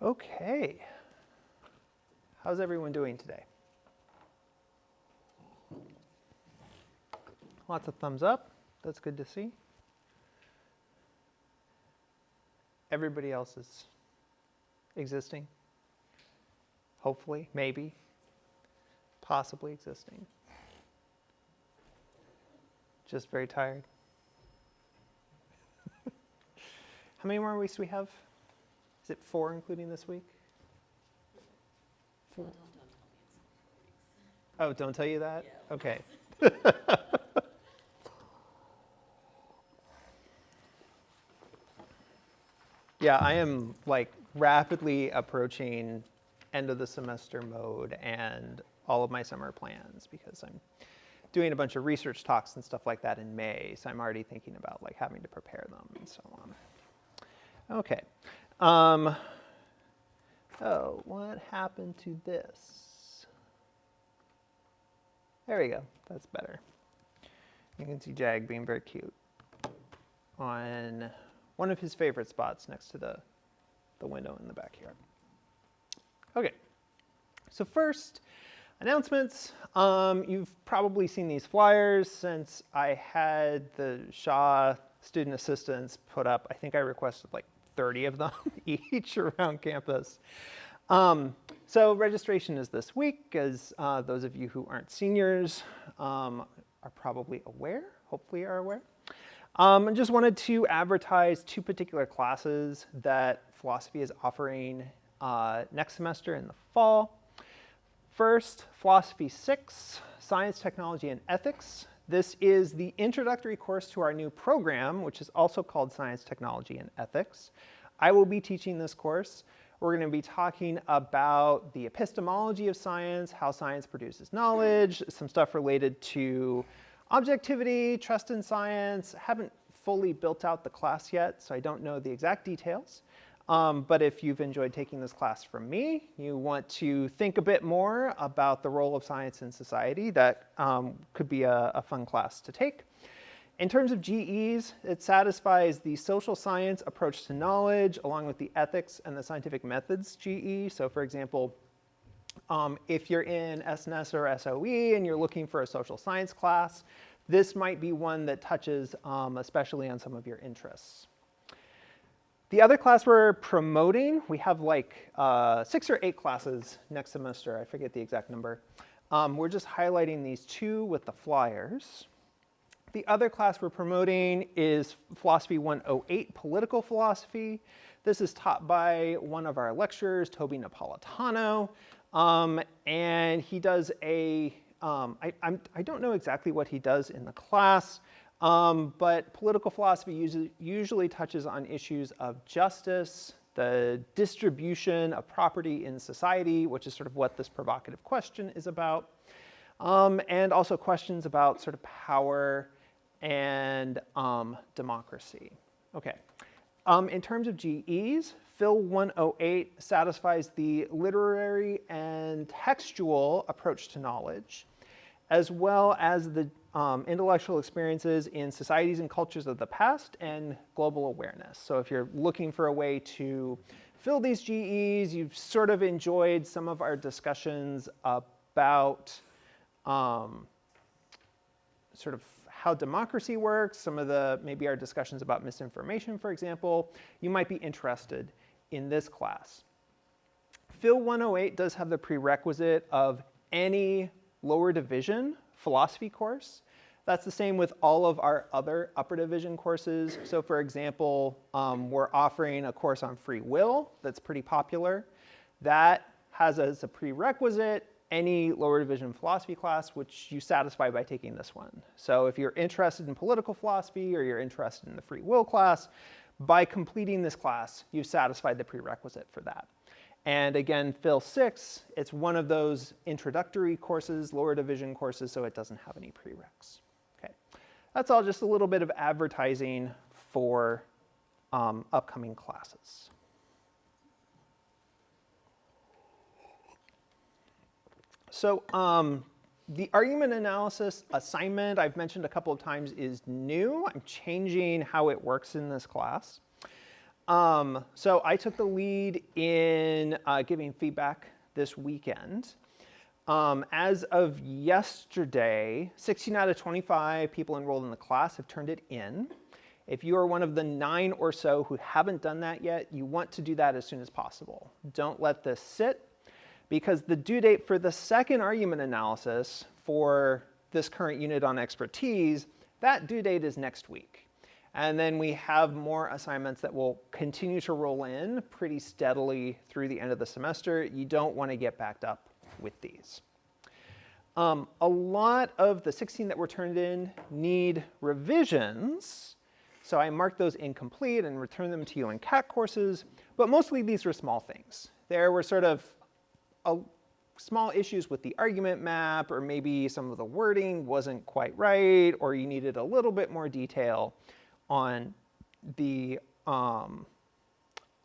Okay. How's everyone doing today? Lots of thumbs up. That's good to see. Everybody else is existing. Hopefully, maybe, possibly existing. Just very tired. How many more weeks do we have? Is it 4 including this week? 4. Oh, don't tell you that? Yeah. Okay. Yeah, I am like rapidly approaching end of the semester mode and all of my summer plans because I'm doing a bunch of research talks and stuff like that in May. So I'm already thinking about like having to prepare them and so on. Okay. Oh, what happened to this? There we go. That's better. You can see Jag being very cute on one of his favorite spots next to the window in the backyard. Okay, so first, announcements. You've probably seen these flyers since I had the Shaw student assistants put up. I think I requested like 30 of them each around campus. So registration is this week, as those of you who aren't seniors are probably aware, hopefully are aware. I just wanted to advertise 2 particular classes that philosophy is offering next semester in the fall. First, Philosophy 6, Science, Technology, and Ethics. This is the introductory course to our new program, which is also called Science, Technology, and Ethics. I will be teaching this course. We're going to be talking about the epistemology of science, how science produces knowledge, some stuff related to objectivity, trust in science. I haven't fully built out the class yet, so I don't know the exact details. But if you've enjoyed taking this class from me, you want to think a bit more about the role of science in society, that could be a fun class to take. In terms of GEs, it satisfies the social science approach to knowledge along with the ethics and the scientific methods GE. So for example, if you're in SNS or SOE and you're looking for a social science class, this might be one that touches especially on some of your interests. The other class we're promoting, we have like 6 or 8 classes next semester. I forget the exact number. We're just highlighting these 2 with the flyers. The other class we're promoting is Philosophy 108, Political Philosophy. This is taught by one of our lecturers, Toby Napolitano. And he does I don't know exactly what he does in the class, but political philosophy usually touches on issues of justice, the distribution of property in society, which is sort of what this provocative question is about, and also questions about sort of power and democracy. Okay. In terms of GEs, Phil 108 satisfies the literary and textual approach to knowledge, as well as the intellectual experiences in societies and cultures of the past and global awareness. So if you're looking for a way to fill these GEs, you've sort of enjoyed some of our discussions about sort of how democracy works, some of maybe our discussions about misinformation, for example, you might be interested in this class. Phil 108 does have the prerequisite of any lower division philosophy course. That's the same with all of our other upper division courses. So for example, we're offering a course on free will that's pretty popular. That has as a prerequisite any lower division philosophy class, which you satisfy by taking this one. So if you're interested in political philosophy or you're interested in the free will class, by completing this class, you've satisfied the prerequisite for that. And again, Phil 6, it's one of those introductory courses, lower division courses, so it doesn't have any prereqs. Okay, that's all just a little bit of advertising for upcoming classes. So the argument analysis assignment I've mentioned a couple of times is new. I'm changing how it works in this class. So I took the lead in giving feedback this weekend. As of yesterday, 16 out of 25 people enrolled in the class have turned it in. If you are one of the 9 or so who haven't done that yet, you want to do that as soon as possible. Don't let this sit, because the due date for the second argument analysis for this current unit on expertise, that due date is next week. And then we have more assignments that will continue to roll in pretty steadily through the end of the semester. You don't want to get backed up with these. A lot of the 16 that were turned in need revisions. So I marked those incomplete and returned them to you in CAT courses. But mostly these were small things. There were sort of small issues with the argument map, or maybe some of the wording wasn't quite right, or you needed a little bit more detail on the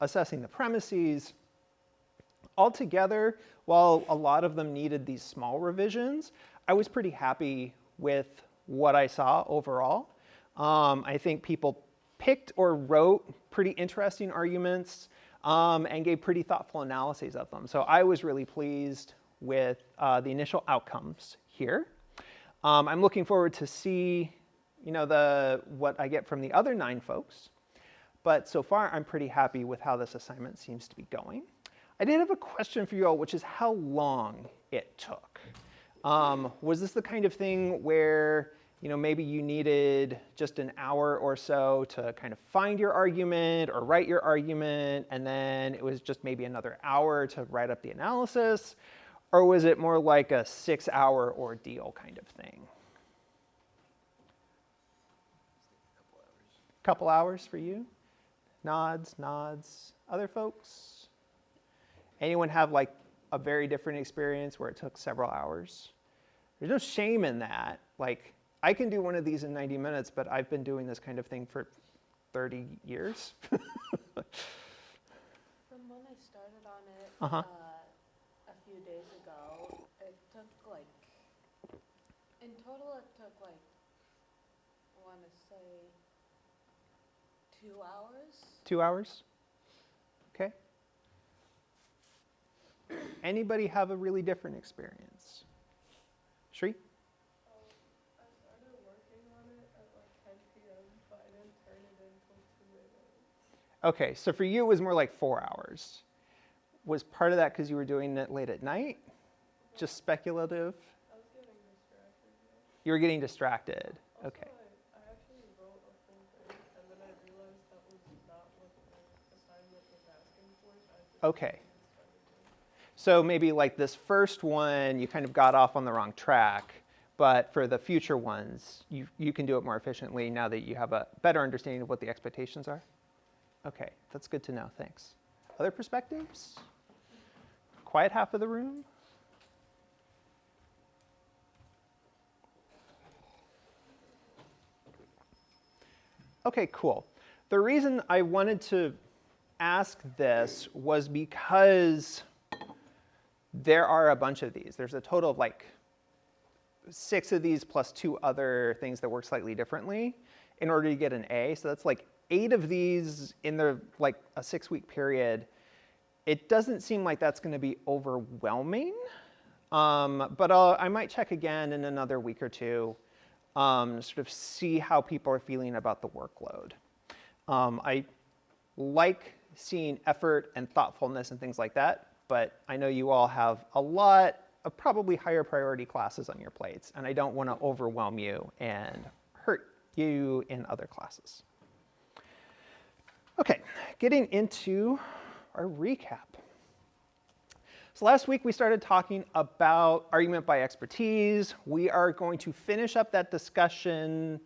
assessing the premises. Altogether, while a lot of them needed these small revisions, I was pretty happy with what I saw overall. I think people picked or wrote pretty interesting arguments and gave pretty thoughtful analyses of them. So I was really pleased with the initial outcomes here. I'm looking forward to see what I get from the other 9 folks. But so far, I'm pretty happy with how this assignment seems to be going. I did have a question for you all, which is how long it took. Was this the kind of thing where maybe you needed just an hour or so to kind of find your argument or write your argument, and then it was just maybe another hour to write up the analysis? Or was it more like a 6-hour ordeal kind of thing? Couple hours for you? Nods, nods. Other folks? Anyone have like a very different experience where it took several hours? There's no shame in that. Like, I can do one of these in 90 minutes, but I've been doing this kind of thing for 30 years. From when I started on it a few days ago, it took in total it took I want to say 2 hours. 2 hours? Okay. Anybody have a really different experience? Shri? I started working on it at 10 p.m., but I didn't turn it in until 2 a.m. Okay, so for you it was more like 4 hours. Was part of that because you were doing it late at night? Just speculative? I was getting distracted. Yeah. You were getting distracted. Also, Okay. I actually wrote a full thing, and then I realized that was not what the assignment was asking for, so I just Okay. So maybe like this first one, you kind of got off on the wrong track, but for the future ones, you can do it more efficiently now that you have a better understanding of what the expectations are? Okay, that's good to know, thanks. Other perspectives? Quiet half of the room? Okay, cool. The reason I wanted to ask this was because there are a bunch of these. There's a total of like 6 of these plus 2 other things that work slightly differently in order to get an A. So that's like 8 of these in a 6-week period. It doesn't seem like that's going to be overwhelming, but I might check again in another week or two, sort of see how people are feeling about the workload. I like seeing effort and thoughtfulness and things like that, but I know you all have a lot of probably higher priority classes on your plates, and I don't want to overwhelm you and hurt you in other classes. Okay, getting into our recap. So last week we started talking about argument by expertise. We are going to finish up that discussion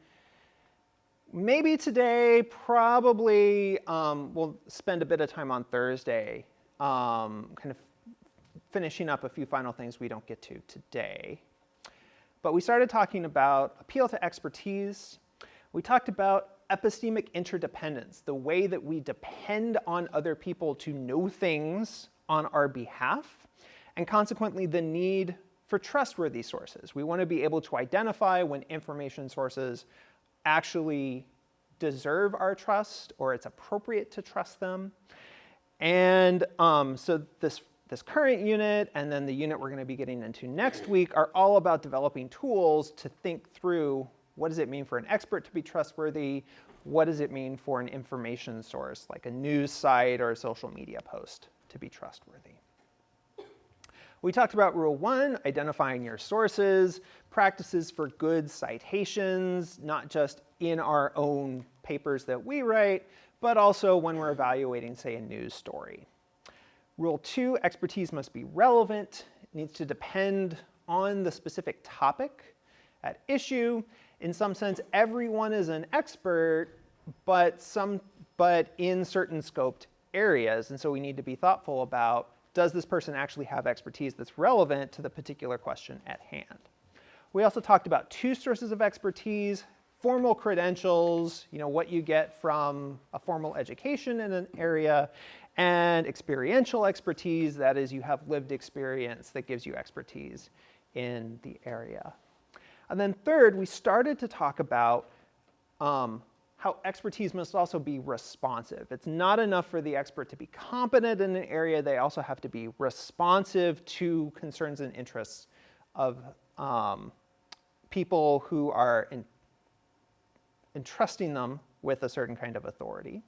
maybe today, probably we'll spend a bit of time on Thursday kind of finishing up a few final things we don't get to today. But we started talking about appeal to expertise. We talked about epistemic interdependence, the way that we depend on other people to know things on our behalf, and consequently the need for trustworthy sources. We want to be able to identify when information sources actually deserve our trust or it's appropriate to trust them. And so this current unit and then the unit we're going to be getting into next week are all about developing tools to think through what does it mean for an expert to be trustworthy? What does it mean for an information source like a news site or a social media post to be trustworthy? We talked about Rule 1, identifying your sources, practices for good citations, not just in our own papers that we write, but also when we're evaluating, say, a news story. Rule 2, expertise must be relevant. It needs to depend on the specific topic at issue. In some sense, everyone is an expert, but in certain scoped areas. And so we need to be thoughtful about, does this person actually have expertise that's relevant to the particular question at hand? We also talked about 2 sources of expertise: formal credentials, what you get from a formal education in an area, and experiential expertise, that is, you have lived experience that gives you expertise in the area. And then third, we started to talk about how expertise must also be responsive. It's not enough for the expert to be competent in an area, they also have to be responsive to concerns and interests of people who are entrusting them with a certain kind of authority.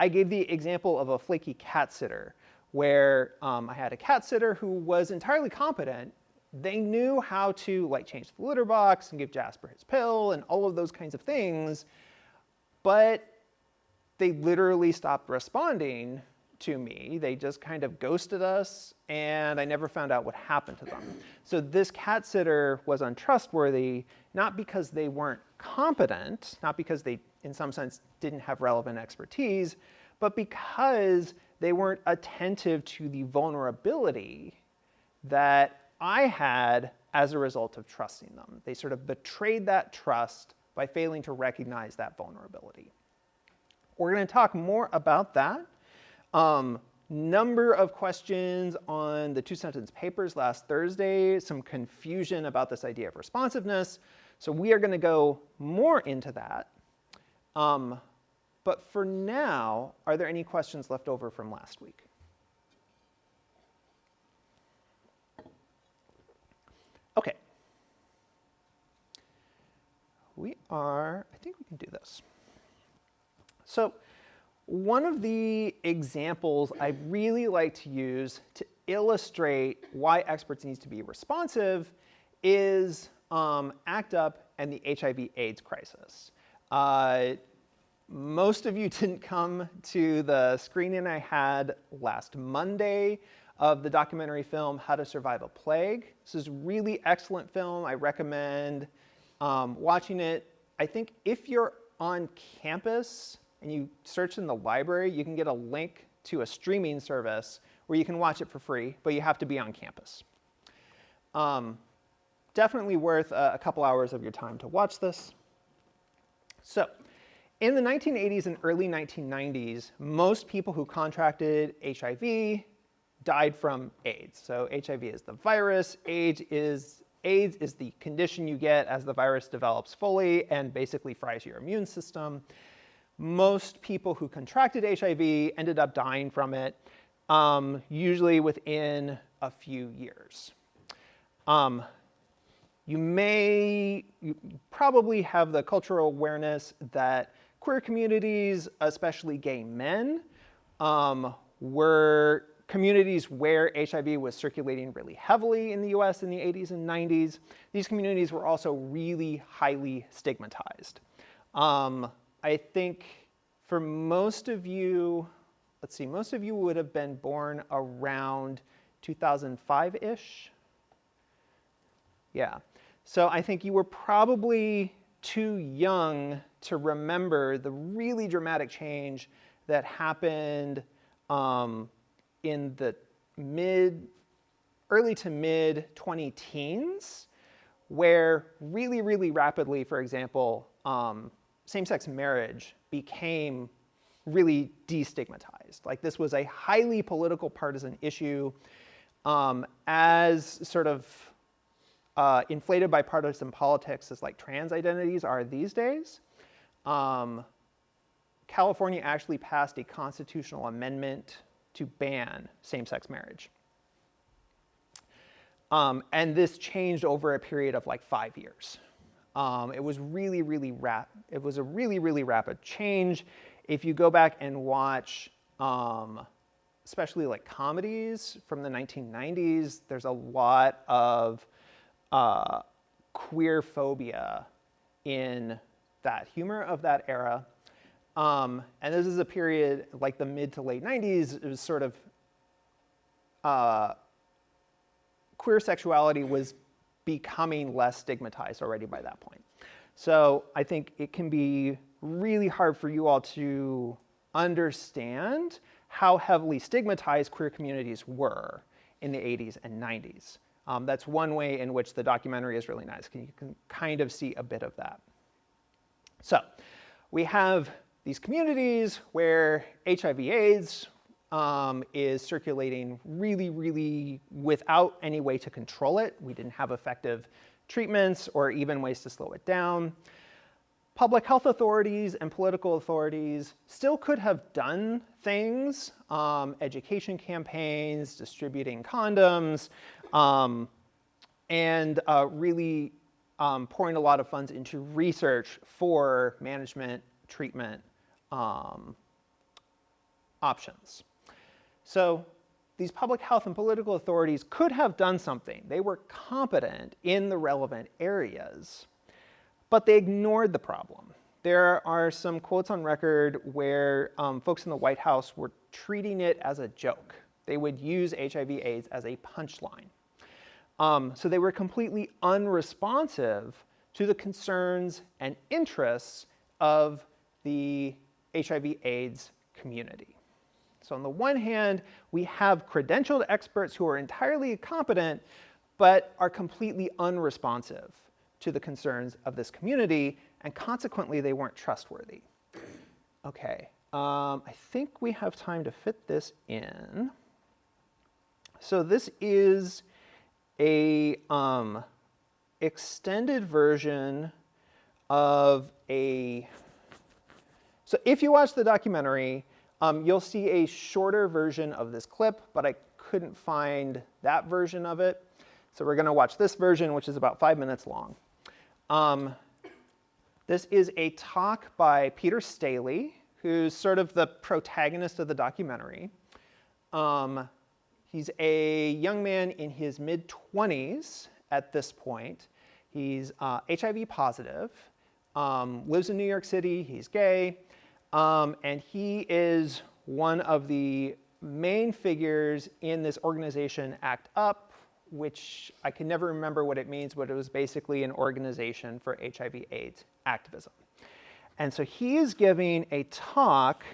I gave the example of a flaky cat sitter, where I had a cat sitter who was entirely competent. They knew how to change the litter box and give Jasper his pill and all of those kinds of things, but they literally stopped responding to me. They just kind of ghosted us, and I never found out what happened to them. So this cat sitter was untrustworthy, not because they weren't competent, not because they, in some sense, didn't have relevant expertise, but because they weren't attentive to the vulnerability that I had as a result of trusting them. They sort of betrayed that trust by failing to recognize that vulnerability. We're going to talk more about that. Number of questions on the 2-sentence papers last Thursday, some confusion about this idea of responsiveness. So we are going to go more into that. But for now, are there any questions left over from last week? OK. I think we can do this. So one of the examples I really like to use to illustrate why experts need to be responsive is ACT UP and the HIV/AIDS crisis. Most of you didn't come to the screening I had last Monday of the documentary film How to Survive a Plague. This is a really excellent film. I recommend watching it. I think if you're on campus and you search in the library, you can get a link to a streaming service where you can watch it for free, but you have to be on campus. Definitely worth a couple hours of your time to watch this. So in the 1980s and early 1990s, most people who contracted HIV died from AIDS. So HIV is the virus, AIDS is the condition you get as the virus develops fully and basically fries your immune system. Most people who contracted HIV ended up dying from it, usually within a few years. You probably have the cultural awareness that queer communities, especially gay men, were communities where HIV was circulating really heavily in the US in the 80s and 90s. These communities were also really highly stigmatized. I think for most of you, most of you would have been born around 2005-ish. Yeah. So I think you were probably too young to remember the really dramatic change that happened in the early to mid 20-teens, where really, really rapidly, for example, same-sex marriage became really destigmatized. Like, this was a highly political partisan issue, as sort of inflated by partisan politics as like trans identities are these days. California actually passed a constitutional amendment to ban same-sex marriage. And this changed over a period of like 5 years. It was really, really it was a really, really rapid change. If you go back and watch, especially like comedies from the 1990s, there's a lot of queer phobia in that humor of that era. And this is a period like the mid to late 90s. It was sort of queer sexuality was becoming less stigmatized already by that point. So I think it can be really hard for you all to understand how heavily stigmatized queer communities were in the 80s and 90s. That's one way in which the documentary is really nice. You can kind of see a bit of that. So we have these communities where HIV/AIDS is circulating really, really without any way to control it. We didn't have effective treatments or even ways to slow it down. Public health authorities and political authorities still could have done things, education campaigns, distributing condoms, and really pouring a lot of funds into research for management, treatment options. So these public health and political authorities could have done something. They were competent in the relevant areas, but they ignored the problem. There are some quotes on record where folks in the White House were treating it as a joke. They would use HIV/AIDS as a punchline. So they were completely unresponsive to the concerns and interests of the HIV/AIDS community. So on the one hand, we have credentialed experts who are entirely competent, but are completely unresponsive to the concerns of this community, and consequently, they weren't trustworthy. Okay, I think we have time to fit this in. So this is a extended version of so if you watch the documentary, you'll see a shorter version of this clip, but I couldn't find that version of it. So we're going to watch this version, which is about 5 minutes long. This is a talk by Peter Staley, who's sort of the protagonist of the documentary. He's a young man in his mid-20s at this point. He's HIV positive, lives in New York City, he's gay, and he is one of the main figures in this organization, ACT UP, which I can never remember what it means, but it was basically an organization for HIV/AIDS activism. And so he is giving a talk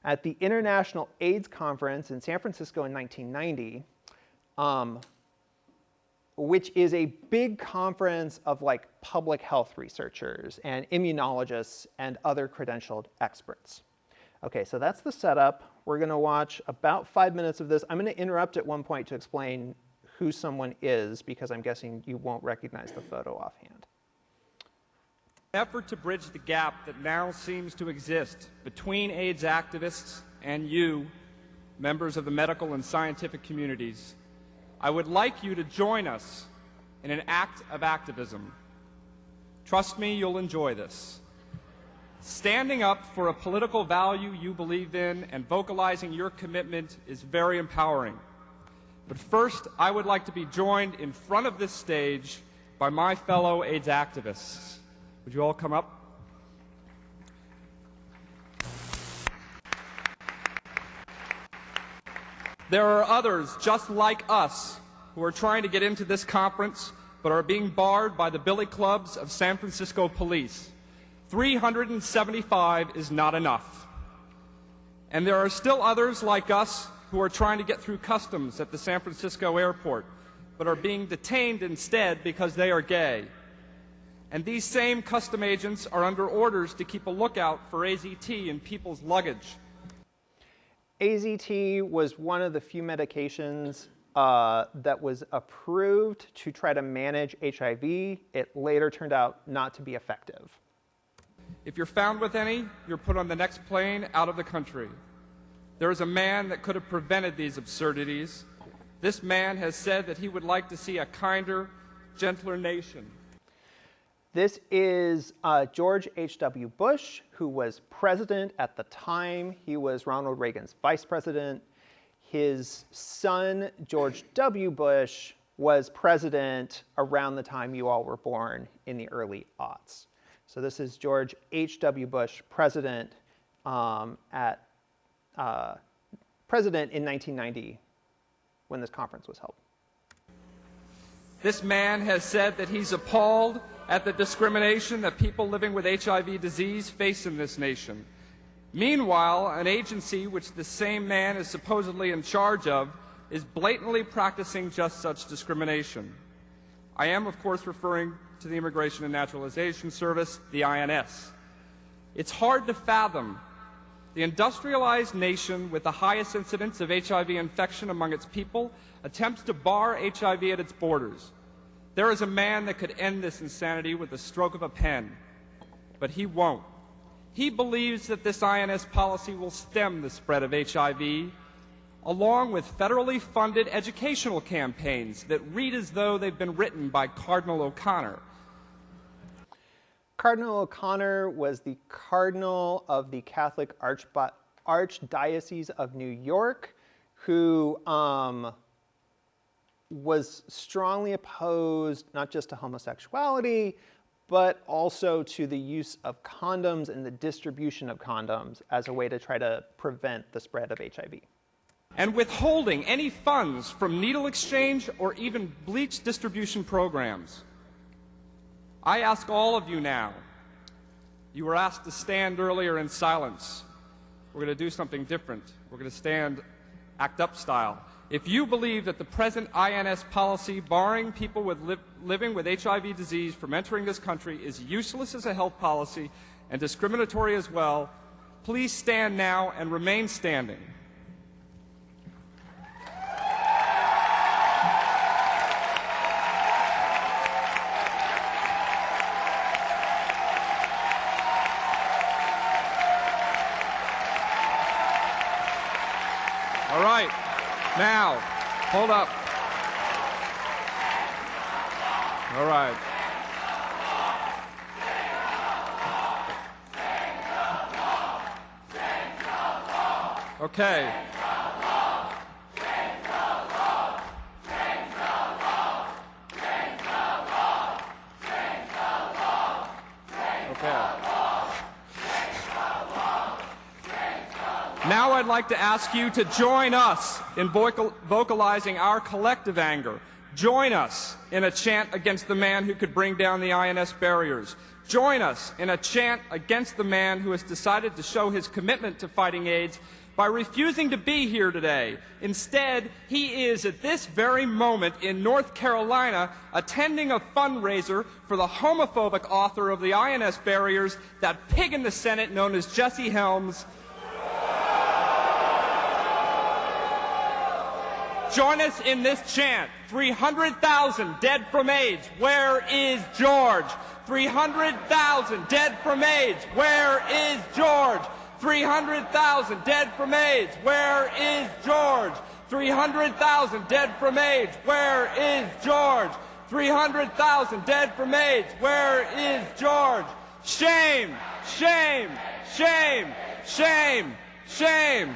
at the International AIDS Conference in San Francisco in 1990, which is a big conference of like public health researchers and immunologists and other credentialed experts. Okay, so that's the setup. We're going to watch about 5 minutes of this. I'm going to interrupt at one point to explain who someone is, because I'm guessing you won't recognize the photo offhand. Effort to bridge the gap that now seems to exist between AIDS activists and you, members of the medical and scientific communities, I would like you to join us in an act of activism. Trust me, you'll enjoy this. Standing up for a political value you believe in and vocalizing your commitment is very empowering. But first, I would like to be joined in front of this stage by my fellow AIDS activists. Would you all come up? There are others just like us who are trying to get into this conference but are being barred by the billy clubs of San Francisco police. 375 is not enough. And there are still others like us who are trying to get through customs at the San Francisco airport but are being detained instead because they are gay. And these same custom agents are under orders to keep a lookout for AZT in people's luggage. AZT was one of the few medications that was approved to try to manage HIV. It later turned out not to be effective. If you're found with any, you're put on the next plane out of the country. There is a man that could have prevented these absurdities. This man has said that he would like to see a kinder, gentler nation. This is George H.W. Bush, who was president at the time. He was Ronald Reagan's vice president. His son, George W. Bush, was president around the time you all were born in the early aughts. So this is George H.W. Bush, president president in 1990 when this conference was held. This man has said that he's appalled at the discrimination that people living with HIV disease face in this nation. Meanwhile, an agency which the same man is supposedly in charge of is blatantly practicing just such discrimination. I am, of course, referring to the Immigration and Naturalization Service, the INS. It's hard to fathom the industrialized nation with the highest incidence of HIV infection among its people attempts to bar HIV at its borders. There is a man that could end this insanity with the stroke of a pen, but he won't. He believes that this INS policy will stem the spread of HIV, along with federally funded educational campaigns that read as though they've been written by Cardinal O'Connor. Cardinal O'Connor was the cardinal of the Catholic Archdiocese of New York, who was strongly opposed not just to homosexuality, but also to the use of condoms and the distribution of condoms as a way to try to prevent the spread of HIV. And withholding any funds from needle exchange or even bleach distribution programs. I ask all of you now, you were asked to stand earlier in silence. We're going to do something different. We're going to stand ACT UP style. If you believe that the present INS policy barring people living with HIV disease from entering this country is useless as a health policy and discriminatory as well, please stand now and remain standing. All right, now, hold up. All right. Okay. Now I'd like to ask you to join us in vocalizing our collective anger. Join us in a chant against the man who could bring down the INS barriers. Join us in a chant against the man who has decided to show his commitment to fighting AIDS by refusing to be here today. Instead, he is at this very moment in North Carolina attending a fundraiser for the homophobic author of the INS barriers, that pig in the Senate known as Jesse Helms. Join us in this chant. 300,000 dead from AIDS. Where is George? 300,000 dead from AIDS. Where is George? 300,000 dead from AIDS. Where is George? 300,000 dead from AIDS. Where is George? 300,000 dead from AIDS. Where is George? Shame! Shame! Shame! Shame! Shame!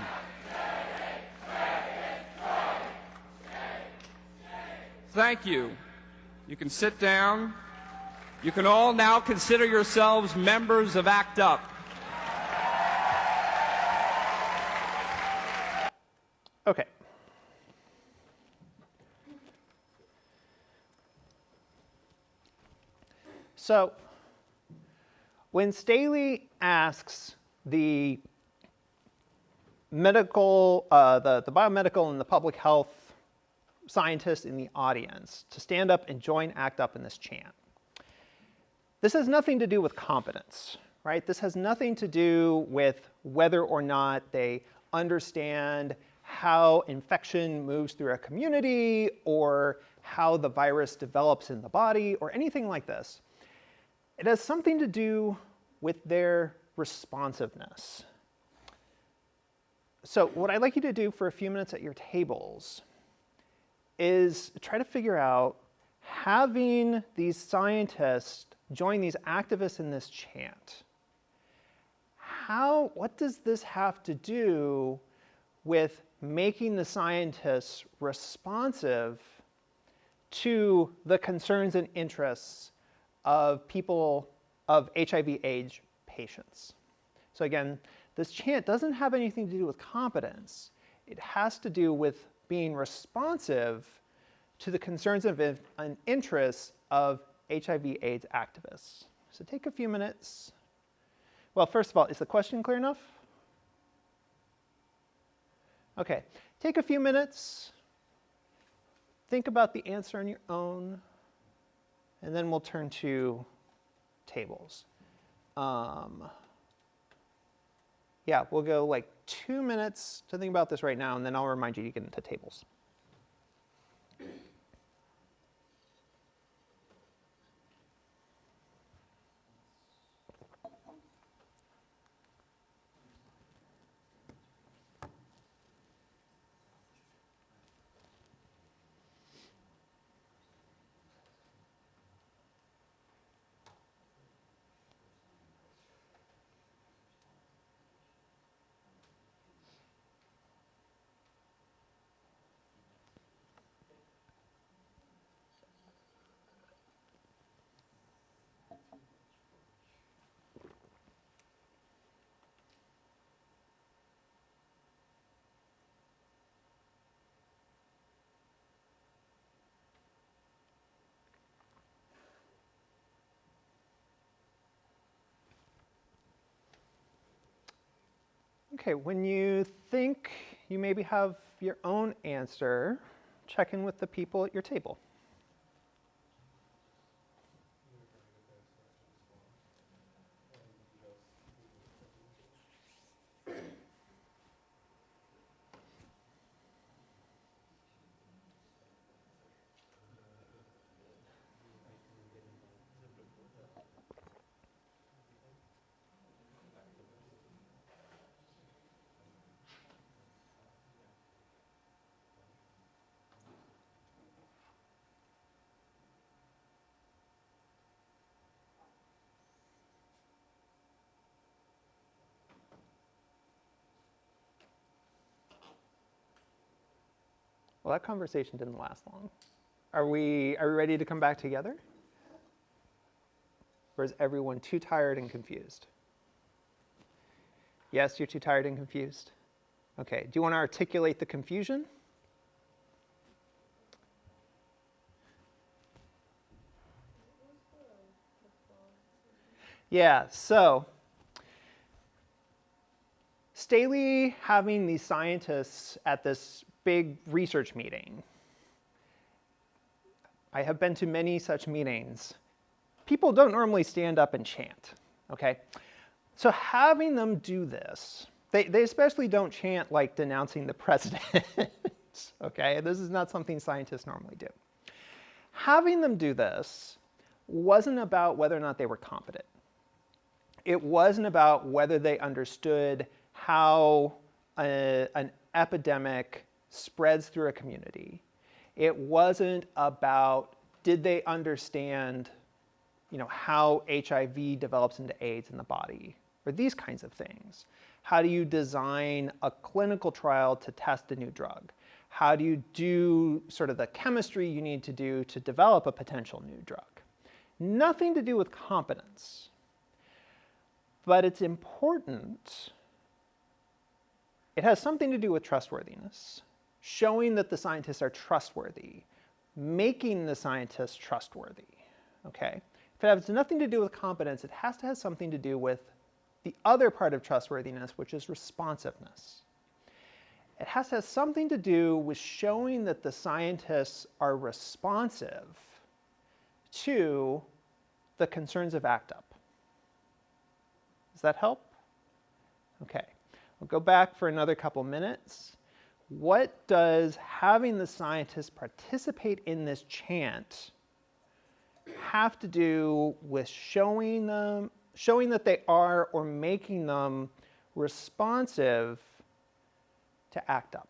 Thank you. You can sit down. You can all now consider yourselves members of ACT UP. Okay. So, when Staley asks the medical, the biomedical and the public health scientists in the audience to stand up and join ACT UP in this chant, this has nothing to do with competence, right? This has nothing to do with whether or not they understand how infection moves through a community or how the virus develops in the body or anything like this. It has something to do with their responsiveness. So what I'd like you to do for a few minutes at your tables is try to figure out, having these scientists join these activists in this chant, what does this have to do with making the scientists responsive to the concerns and interests of people, of HIV/AIDS patients? So again, this chant doesn't have anything to do with competence. It has to do with being responsive to the concerns and interests of HIV/AIDS activists. So take a few minutes. Well, first of all, is the question clear enough? Okay, take a few minutes, think about the answer on your own, and then we'll turn to tables. Yeah, we'll go like 2 minutes to think about this right now, and then I'll remind you to get into tables. Okay, when you think you maybe have your own answer, check in with the people at your table. Well, that conversation didn't last long. Are we ready to come back together? Or is everyone too tired and confused? Yes, you're too tired and confused? Okay, do you want to articulate the confusion? Yeah, so Staley having these scientists at this big research meeting. I have been to many such meetings. People don't normally stand up and chant, okay? So having them do this, they especially don't chant like denouncing the president, okay? This is not something scientists normally do. Having them do this wasn't about whether or not they were competent. It wasn't about whether they understood how an epidemic spreads through a community. It wasn't about, did they understand, how HIV develops into AIDS in the body, or these kinds of things. How do you design a clinical trial to test a new drug? How do you do sort of the chemistry you need to do to develop a potential new drug? Nothing to do with competence. But it's important. It has something to do with trustworthiness, showing that the scientists are trustworthy, making the scientists trustworthy, okay? If it has nothing to do with competence, it has to have something to do with the other part of trustworthiness, which is responsiveness. It has to have something to do with showing that the scientists are responsive to the concerns of ACT UP. Does that help? Okay, we'll go back for another couple minutes. What does having the scientists participate in this chant have to do with showing showing that they are or making them responsive to ACT UP.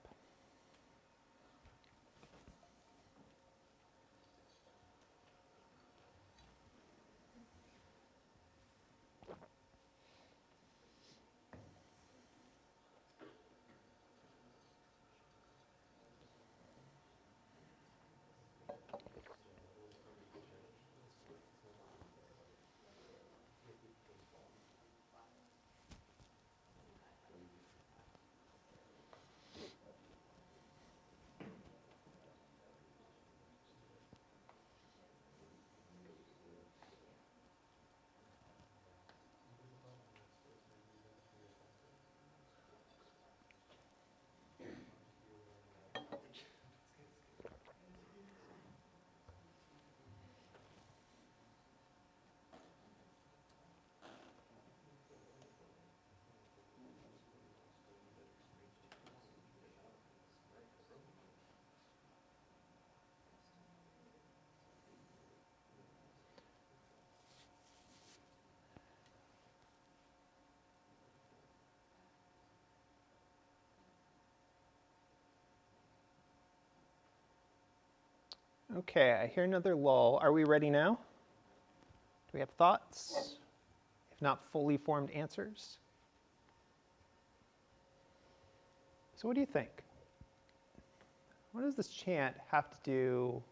Okay, I hear another lull. Are we ready now? Do we have thoughts? If not fully formed answers? So what do you think? What does this chant have to do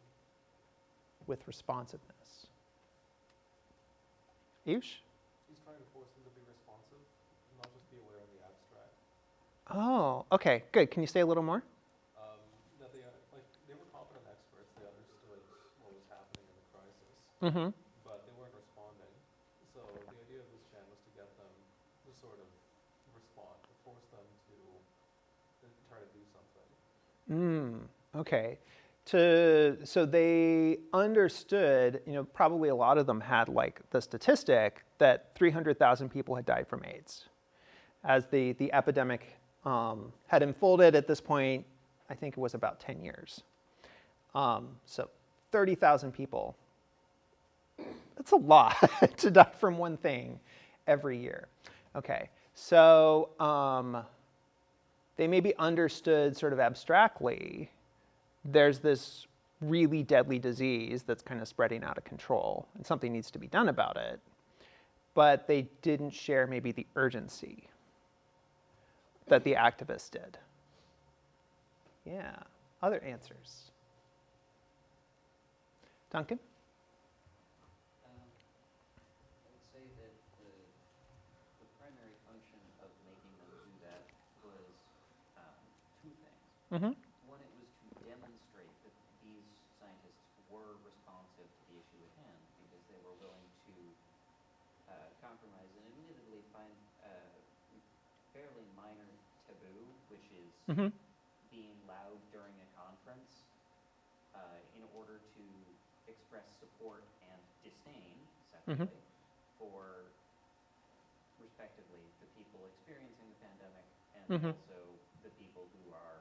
with responsiveness? Ayush? He's trying to force them to be responsive, not just be aware in the abstract. Oh, okay, good. Can you say a little more? That they were competent experts. They understood what was happening in the crisis, Mm-hmm. but they weren't responding. So the idea of this chant was to get them to sort of respond, to force them to try to do something. Okay. So they understood, probably a lot of them had like the statistic that 300,000 people had died from AIDS. As the epidemic had unfolded at this point, I think it was about 10 years. So 30,000 people. That's a lot to die from one thing every year. Okay, so they maybe understood sort of abstractly, there's this really deadly disease that's kind of spreading out of control, and something needs to be done about it. But they didn't share maybe the urgency that the activists did. Yeah, other answers. Duncan? I would say that the primary function of making them do that was two things. Mm-hmm. One, it was to demonstrate that these scientists were responsive to the issue at hand because they were willing to compromise and admittedly find a fairly minor taboo, which is Mm-hmm. being loud during a conference in order to express support and disdain, separately, for respectively the people experiencing the pandemic and also the people who are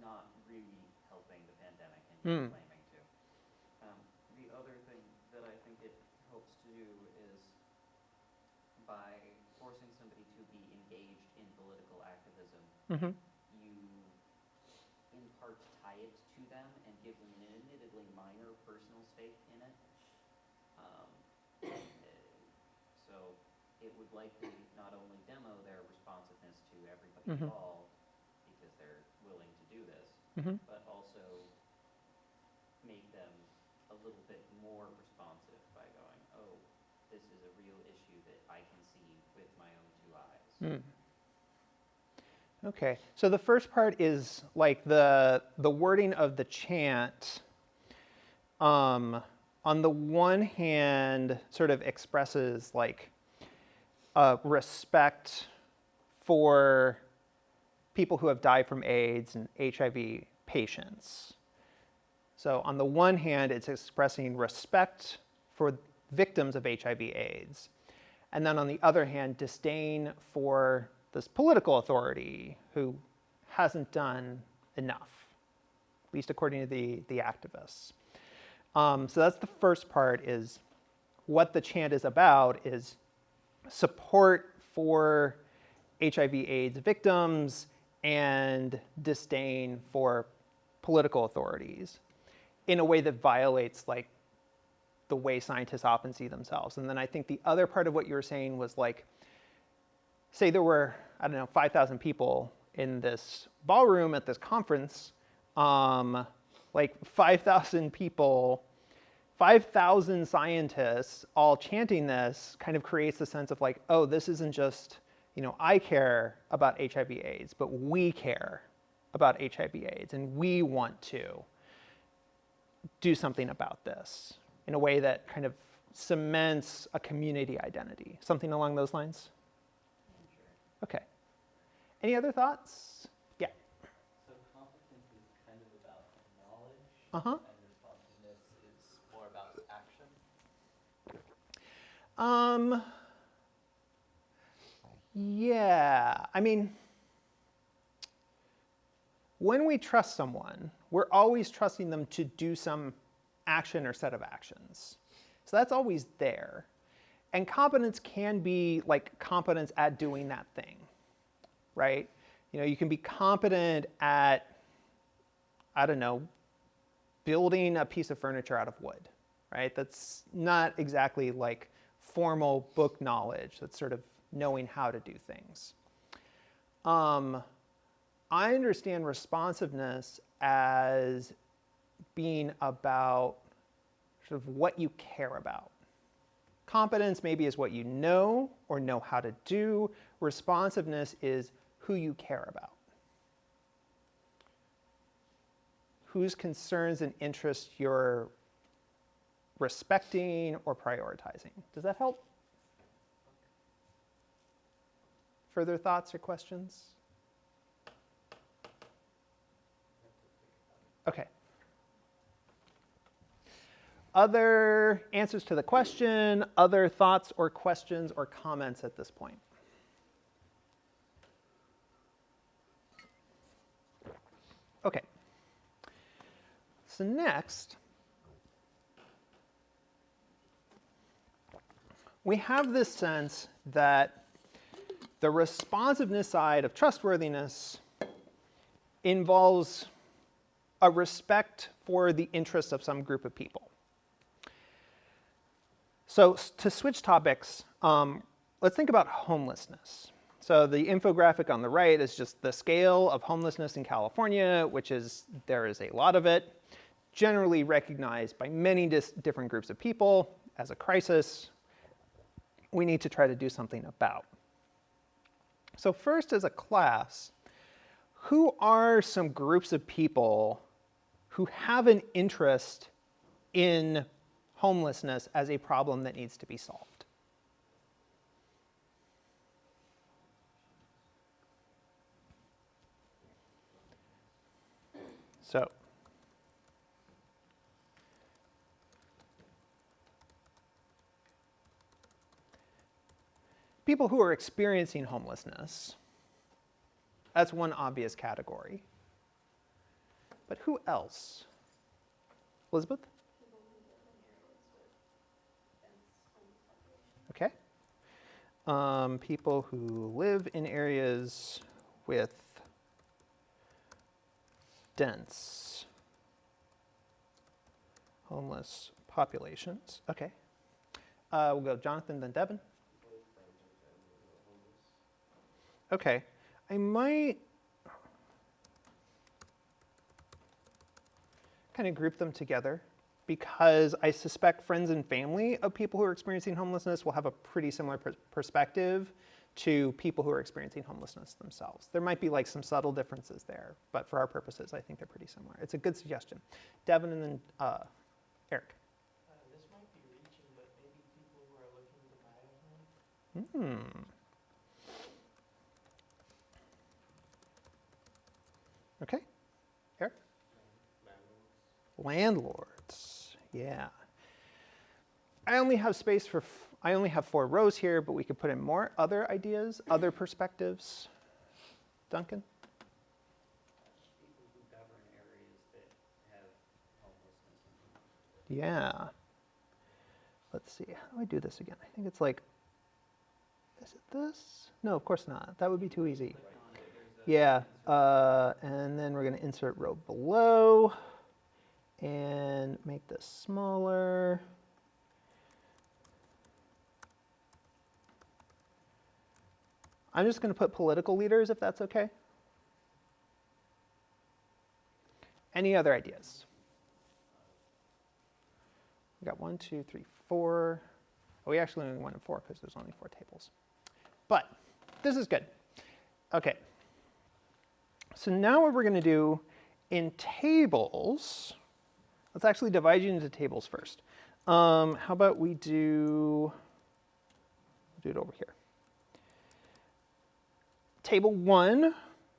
not really helping the pandemic and claiming to. The other thing that I think it helps to do is by forcing somebody to be engaged in political activism, Mm-hmm. you in part tie it to them and give them an admittedly minor personal stake in it. So it would likely not only demo their responsiveness to everybody involved because they're willing to do this, but also make them a little bit more responsive by going, oh, this is a real issue that I can see with my own two eyes. Okay, so the first part is like the wording of the chant. On the one hand, sort of expresses like respect for people who have died from AIDS and HIV patients. So on the one hand, it's expressing respect for victims of HIV/AIDS. And then on the other hand, disdain for this political authority who hasn't done enough, at least according to the activists. So that's the first part, is what the chant is about is support for HIV/AIDS victims and disdain for political authorities in a way that violates like the way scientists often see themselves. And then I think the other part of what you were saying was like, say there were, I don't know, 5,000 people in this ballroom at this conference, like 5,000 people, 5,000 scientists all chanting this kind of creates a sense of like, oh, this isn't just, I care about HIV/AIDS, but we care about HIV/AIDS, and we want to do something about this in a way that kind of cements a community identity. Something along those lines? Okay. Any other thoughts? Yeah. So competence is kind of about knowledge, Uh-huh. and responsiveness is more about action. Yeah. I mean, when we trust someone, we're always trusting them to do some action or set of actions. So that's always there. And competence can be like competence at doing that thing, right? You can be competent at, I don't know, building a piece of furniture out of wood, right? That's not exactly like formal book knowledge. That's sort of knowing how to do things. I understand responsiveness as being about sort of what you care about. Competence maybe is what you know or know how to do. Responsiveness is who you care about. Whose concerns and interests you're respecting or prioritizing. Does that help? Further thoughts or questions? Okay. Other answers to the question, other thoughts or questions or comments at this point? Okay. So next, we have this sense that the responsiveness side of trustworthiness involves a respect for the interests of some group of people. So to switch topics, let's think about homelessness. So the infographic on the right is just the scale of homelessness in California, which is, there is a lot of it, generally recognized by many different groups of people as a crisis we need to try to do something about. So first, as a class, who are some groups of people who have an interest in homelessness as a problem that needs to be solved? So, people who are experiencing homelessness, that's one obvious category. But who else? Elizabeth? Okay. People who live in areas with dense homeless populations. Okay. We'll go Jonathan, then Devin. Okay. I might kind of group them together because I suspect friends and family of people who are experiencing homelessness will have a pretty similar perspective to people who are experiencing homelessness themselves. There might be like some subtle differences there, but for our purposes, I think they're pretty similar. It's a good suggestion. Devin and then Eric. This might be reaching, but maybe people who are looking to buy a home. Okay. Eric? Landlords. Yeah. I only have space for, I only have 4 rows here, but we could put in more. Other ideas, other perspectives? Duncan? People who govern areas that have homelessness. Yeah. let's see, how do I do this again? I think it's like, is it this? No, of course not. That would be too easy. Yeah, and then we're going to insert row below and make this smaller. I'm just going to put political leaders, if that's okay. Any other ideas? We got 1, 2, 3, 4. Oh, we actually only wanted 4 because there's only 4 tables. But this is good. Okay. So now what we're going to do in tables, let's actually divide you into tables first. How about we do it over here. Table 1,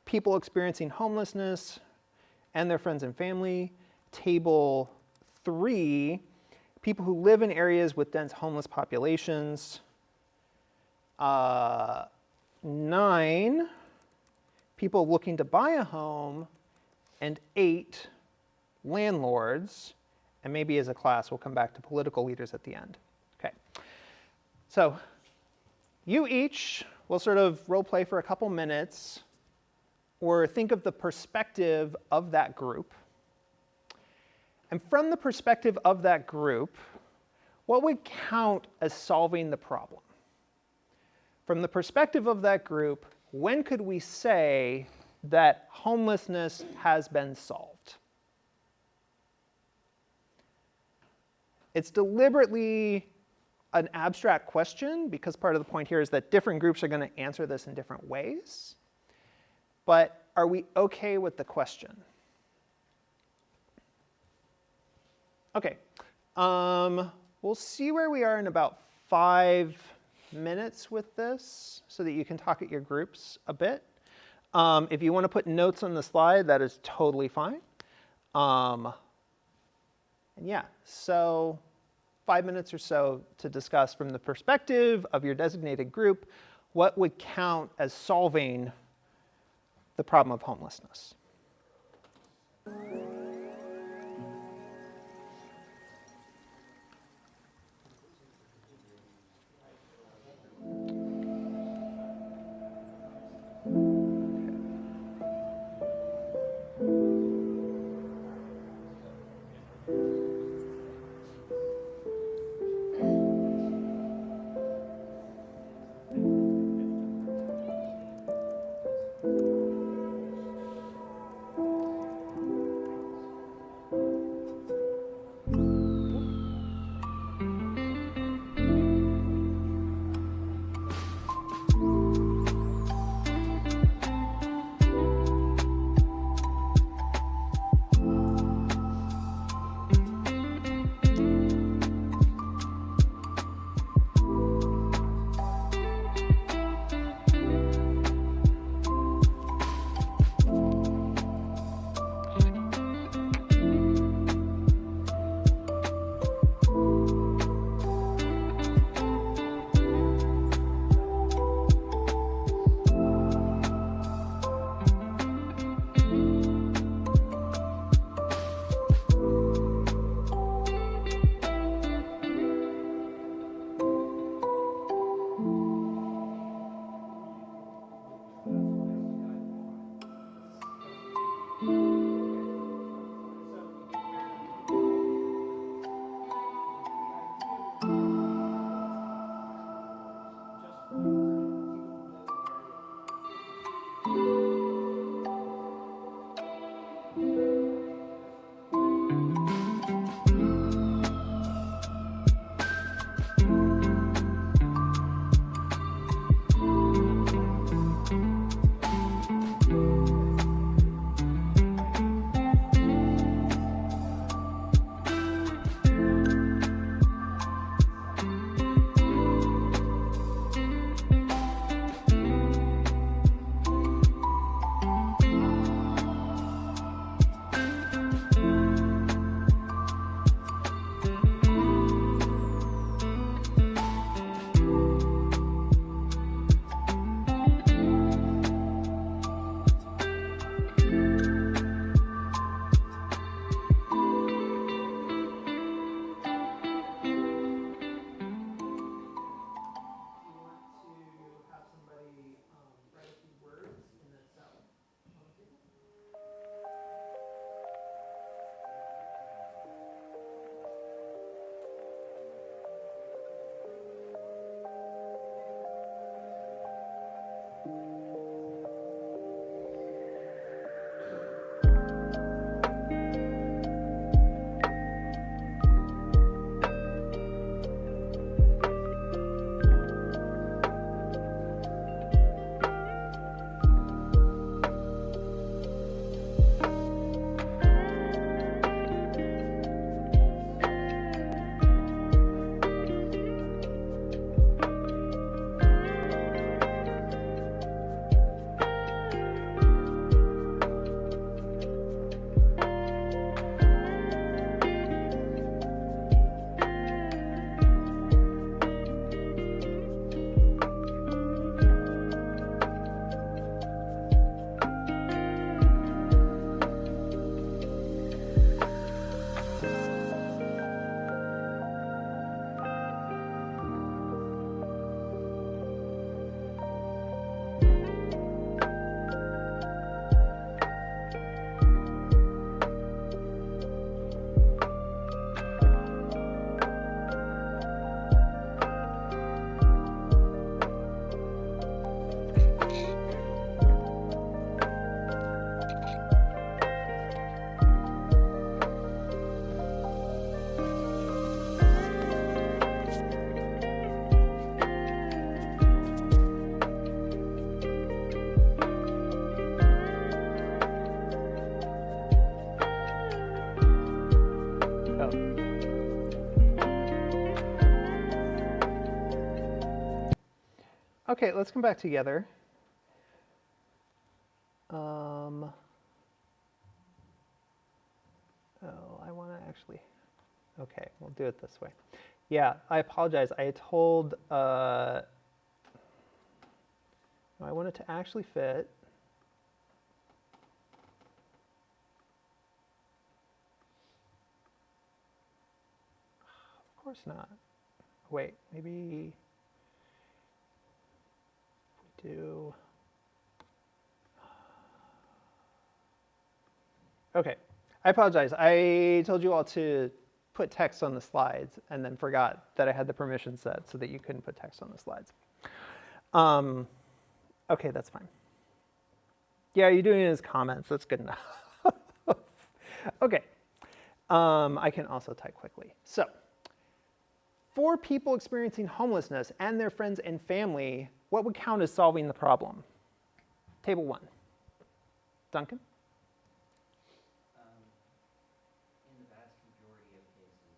people experiencing homelessness and their friends and family. Table 3, people who live in areas with dense homeless populations. 9, people looking to buy a home. And 8, landlords. And maybe as a class, we'll come back to political leaders at the end. Okay. So you each will sort of role play for a couple minutes or think of the perspective of that group. And from the perspective of that group, what would count as solving the problem? From the perspective of that group, when could we say that homelessness has been solved? It's deliberately an abstract question because part of the point here is that different groups are going to answer this in different ways. But are we okay with the question? Okay. We'll see where we are in about 5 minutes with this so that you can talk at your groups a bit. If you want to put notes on the slide, that is totally fine. And yeah, so 5 minutes or so to discuss from the perspective of your designated group what would count as solving the problem of homelessness. Okay, let's come back together. Oh, I want to actually. Okay, we'll do it this way. Yeah, I apologize. I told. I want it to actually fit. Of course not. Wait, maybe if we do. Okay, I apologize. I told you all to put text on the slides and then forgot that I had the permission set so that you couldn't put text on the slides. Okay, that's fine. Yeah, you're doing it as comments. That's good enough. Okay, I can also type quickly. So, for people experiencing homelessness and their friends and family, what would count as solving the problem? Table 1. Duncan? In the vast majority of cases,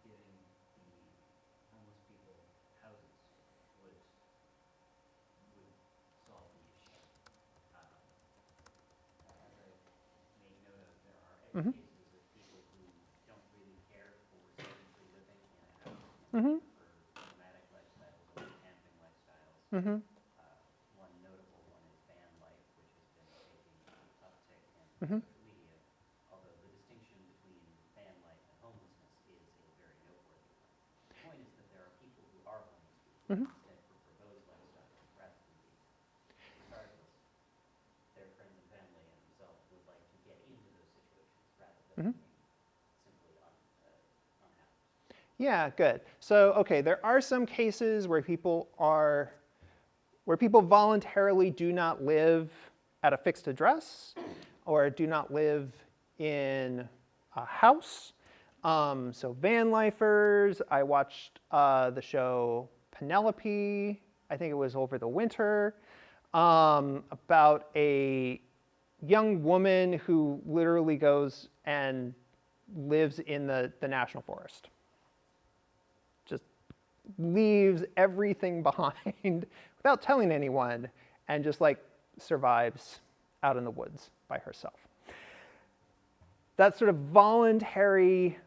giving the homeless people houses would solve the issue. As I made note of, there are edge Mhm. cases of people who don't really care for seriously living in a house Mhm. for nomadic lifestyles or camping lifestyles. Mhm. One notable one is van life, which has been taking an uptick in Mhm. social media, although the distinction between van life and homelessness is a very noteworthy one. The point is that there are people who are homeless who Mhm. instead prefer those lifestyles rather than these. Regardless, their friends and family and themselves would like to get into those situations rather than Mhm. being simply unhappy. Yeah, good. So, okay, there are some cases where people voluntarily do not live at a fixed address or do not live in a house. So van lifers, I watched the show Penelope, I think it was over the winter, about a young woman who literally goes and lives in the national forest. Just leaves everything behind without telling anyone and just like survives out in the woods by herself. That sort of voluntary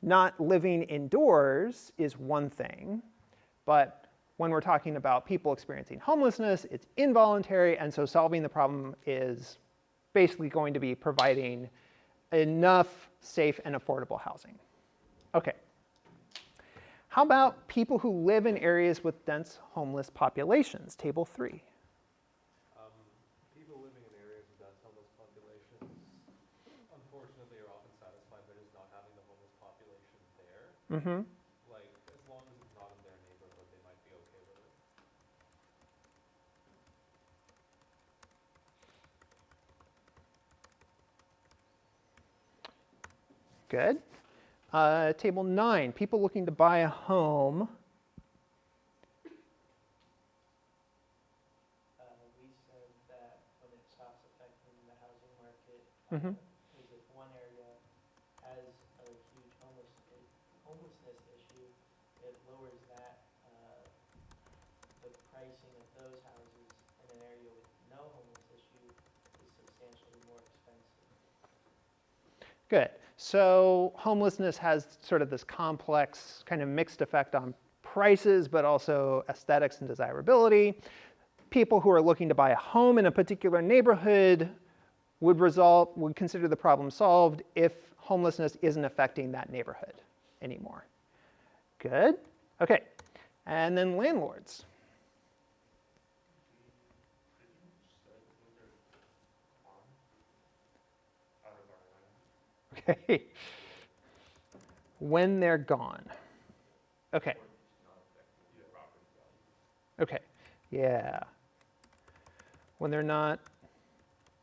not living indoors is one thing, but when we're talking about people experiencing homelessness, it's involuntary, and so solving the problem is basically going to be providing enough safe and affordable housing. Okay. How about people who live in areas with dense homeless populations? Table 3. People living in areas with dense homeless populations, unfortunately, are often satisfied by just not having the homeless population there. Mm-hmm. Like, as long as it's not in their neighborhood, they might be okay with it. Good. Table 9, people looking to buy a home. We said that when it stops affecting the housing market, Mhm. is if one area has a huge homelessness issue, it lowers that, the pricing of those houses in an area with no homeless issue is substantially more expensive. Good. So homelessness has sort of this complex kind of mixed effect on prices, but also aesthetics and desirability. People who are looking to buy a home in a particular neighborhood would consider the problem solved if homelessness isn't affecting that neighborhood anymore. Good. Okay. And then landlords. Okay. When they're gone. Okay. Okay. Yeah. When they're not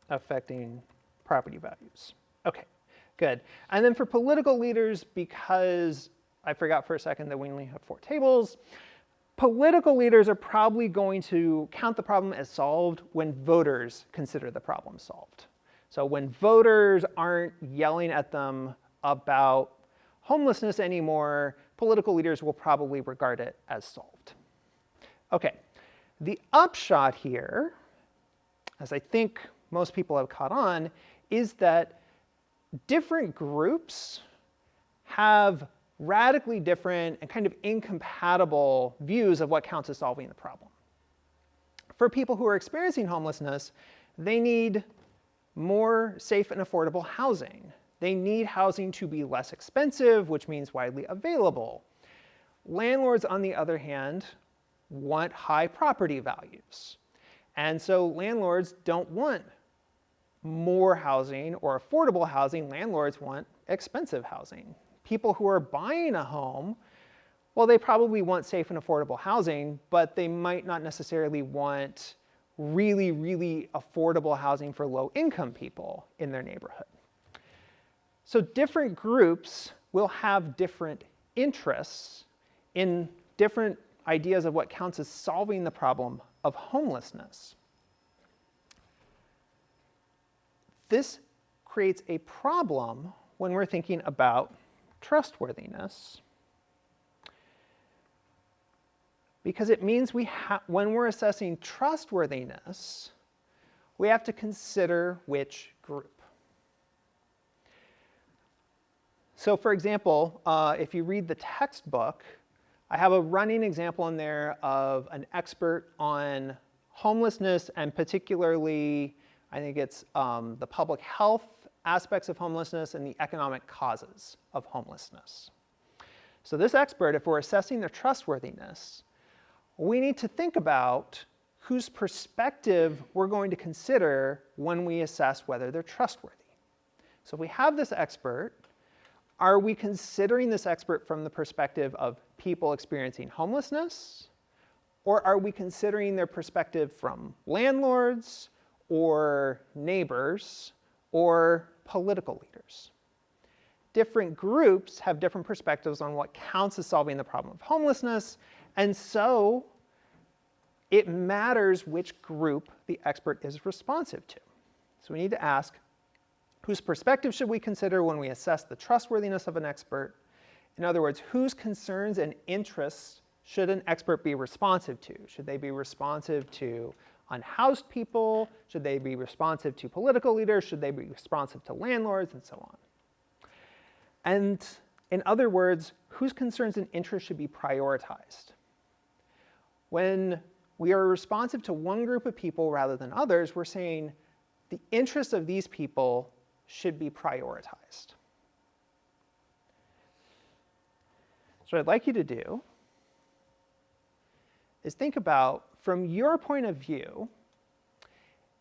affecting property values. Okay. Good. And then for political leaders, because I forgot for a second that we only have 4 tables, political leaders are probably going to count the problem as solved when voters consider the problem solved. So when voters aren't yelling at them about homelessness anymore, political leaders will probably regard it as solved. Okay, the upshot here, as I think most people have caught on, is that different groups have radically different and kind of incompatible views of what counts as solving the problem. For people who are experiencing homelessness, they need more safe and affordable housing. They need housing to be less expensive, which means widely available. Landlords, on the other hand, want high property values. And so landlords don't want more housing or affordable housing. Landlords want expensive housing. People who are buying a home, well, they probably want safe and affordable housing, but they might not necessarily want really, really affordable housing for low-income people in their neighborhood. So different groups will have different interests in different ideas of what counts as solving the problem of homelessness. This creates a problem when we're thinking about trustworthiness, because it means when we're assessing trustworthiness, we have to consider which group. So for example, if you read the textbook, I have a running example in there of an expert on homelessness, and particularly, I think it's the public health aspects of homelessness and the economic causes of homelessness. So this expert, if we're assessing their trustworthiness, we need to think about whose perspective we're going to consider when we assess whether they're trustworthy. So if we have this expert, are we considering this expert from the perspective of people experiencing homelessness? Or are we considering their perspective from landlords or neighbors or political leaders? Different groups have different perspectives on what counts as solving the problem of homelessness, and so it matters which group the expert is responsive to. So we need to ask, whose perspective should we consider when we assess the trustworthiness of an expert? In other words, whose concerns and interests should an expert be responsive to? Should they be responsive to unhoused people? Should they be responsive to political leaders? Should they be responsive to landlords, and so on? And in other words, whose concerns and interests should be prioritized? When we are responsive to one group of people rather than others, we're saying the interests of these people should be prioritized. So what I'd like you to do is think about, from your point of view,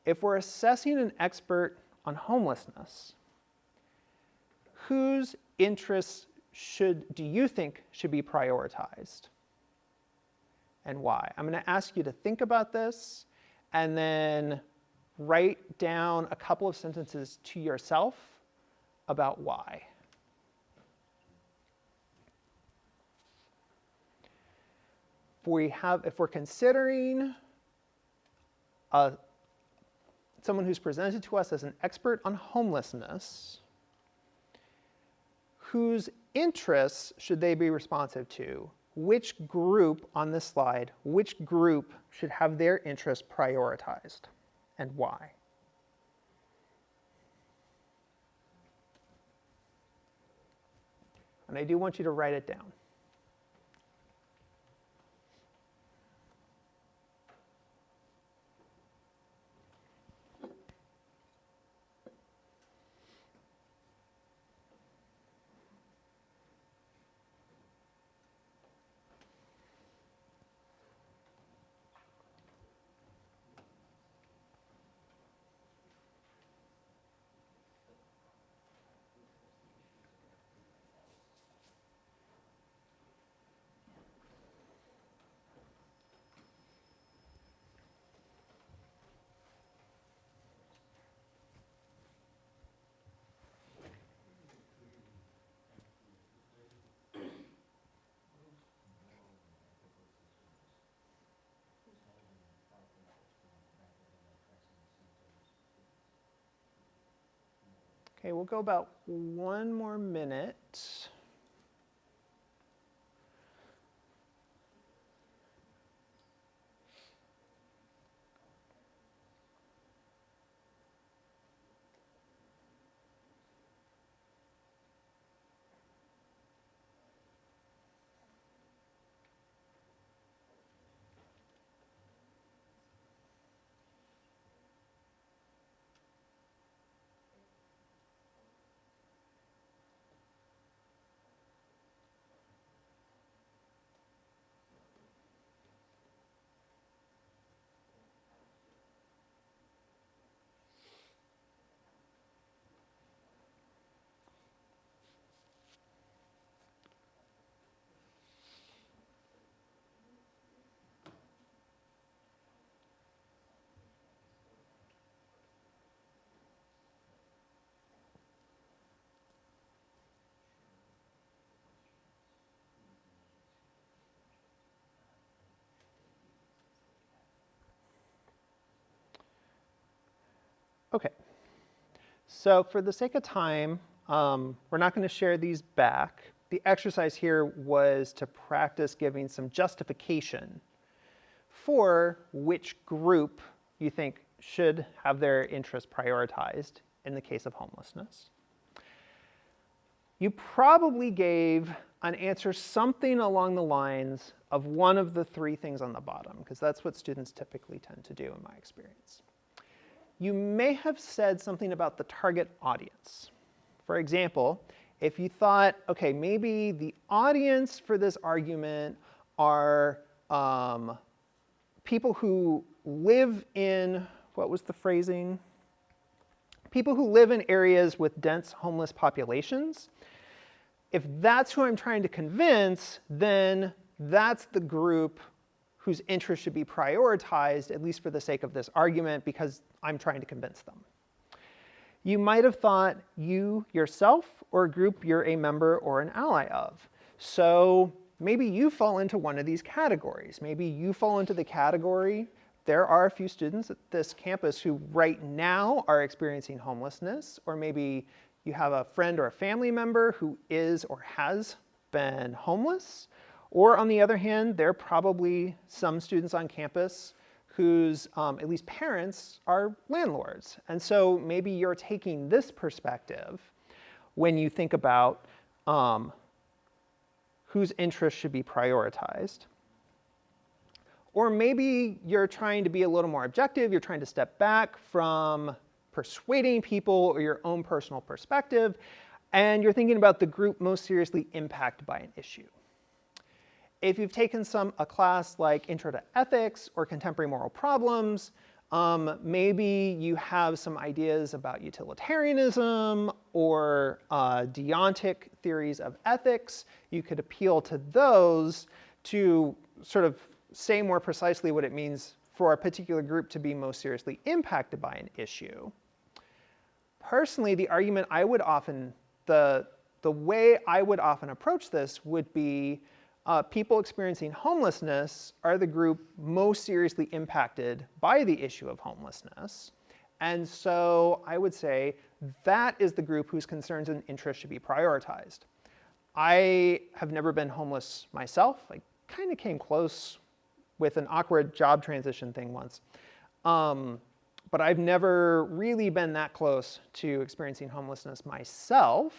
if we're assessing an expert on homelessness, whose interests do you think should be prioritized, and why? I'm going to ask you to think about this and then write down a couple of sentences to yourself about why. If we're considering someone who's presented to us as an expert on homelessness, whose interests should they be responsive to? Which group on this slide, which group should have their interests prioritized, and why? And I do want you to write it down. Okay, we'll go about 1 more minute. Okay. So for the sake of time, we're not going to share these back. The exercise here was to practice giving some justification for which group you think should have their interests prioritized in the case of homelessness. You probably gave an answer something along the lines of one of the three things on the bottom, because that's what students typically tend to do in my experience. You may have said something about the target audience. For example, if you thought, okay, maybe the audience for this argument are people who live in, what was the phrasing? People who live in areas with dense homeless populations. If that's who I'm trying to convince, then that's the group whose interests should be prioritized, at least for the sake of this argument, because I'm trying to convince them. You might have thought you yourself or a group you're a member or an ally of. So maybe you fall into one of these categories. Maybe you fall into the category, there are a few students at this campus who right now are experiencing homelessness, or maybe you have a friend or a family member who is or has been homeless. Or on the other hand, there are probably some students on campus whose at least parents are landlords. And so maybe you're taking this perspective when you think about whose interests should be prioritized. Or maybe you're trying to be a little more objective, you're trying to step back from persuading people or your own personal perspective, and you're thinking about the group most seriously impacted by an issue. If you've taken a class like Intro to Ethics or Contemporary Moral Problems, maybe you have some ideas about utilitarianism or deontic theories of ethics. You could appeal to those to sort of say more precisely what it means for a particular group to be most seriously impacted by an issue. Personally, the argument I would often, the way I would often approach this would be people experiencing homelessness are the group most seriously impacted by the issue of homelessness. And so I would say that is the group whose concerns and interests should be prioritized. I have never been homeless myself. I kind of came close with an awkward job transition thing once. But I've never really been that close to experiencing homelessness myself.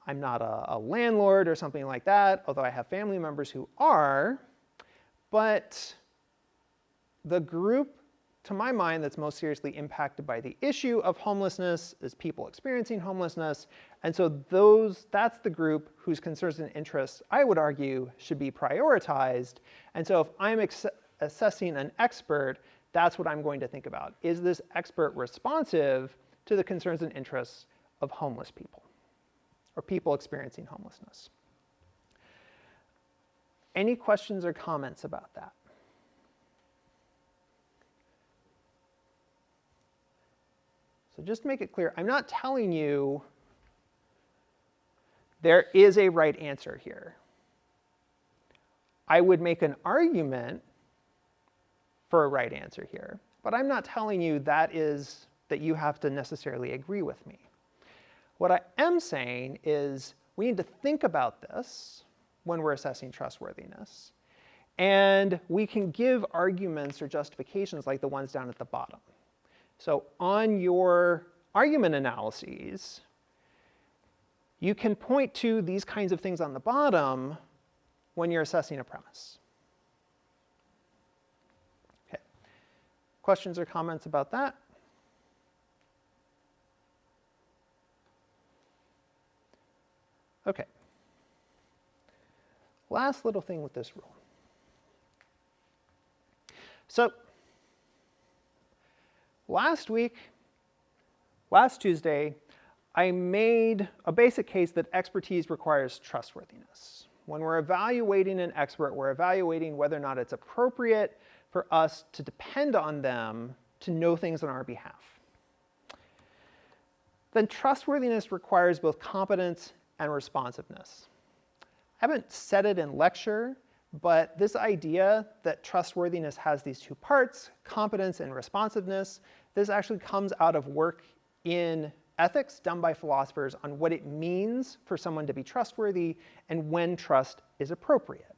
I'm not a landlord or something like that, although I have family members who are. But the group, to my mind, that's most seriously impacted by the issue of homelessness is people experiencing homelessness. And so that's the group whose concerns and interests, I would argue, should be prioritized. And so if I'm assessing an expert, that's what I'm going to think about. Is this expert responsive to the concerns and interests of homeless people or people experiencing homelessness? Any questions or comments about that? So just to make it clear, I'm not telling you there is a right answer here. I would make an argument for a right answer here, but I'm not telling you that you have to necessarily agree with me. What I am saying is we need to think about this when we're assessing trustworthiness, and we can give arguments or justifications like the ones down at the bottom. So on your argument analyses, you can point to these kinds of things on the bottom when you're assessing a premise. Okay. Questions or comments about that? Okay. Last little thing with this rule. So last Tuesday, I made a basic case that expertise requires trustworthiness. When we're evaluating an expert, we're evaluating whether or not it's appropriate for us to depend on them to know things on our behalf. Then trustworthiness requires both competence and responsiveness. I haven't said it in lecture, but this idea that trustworthiness has these two parts, competence and responsiveness, This actually comes out of work in ethics done by philosophers on what it means for someone to be trustworthy and when trust is appropriate.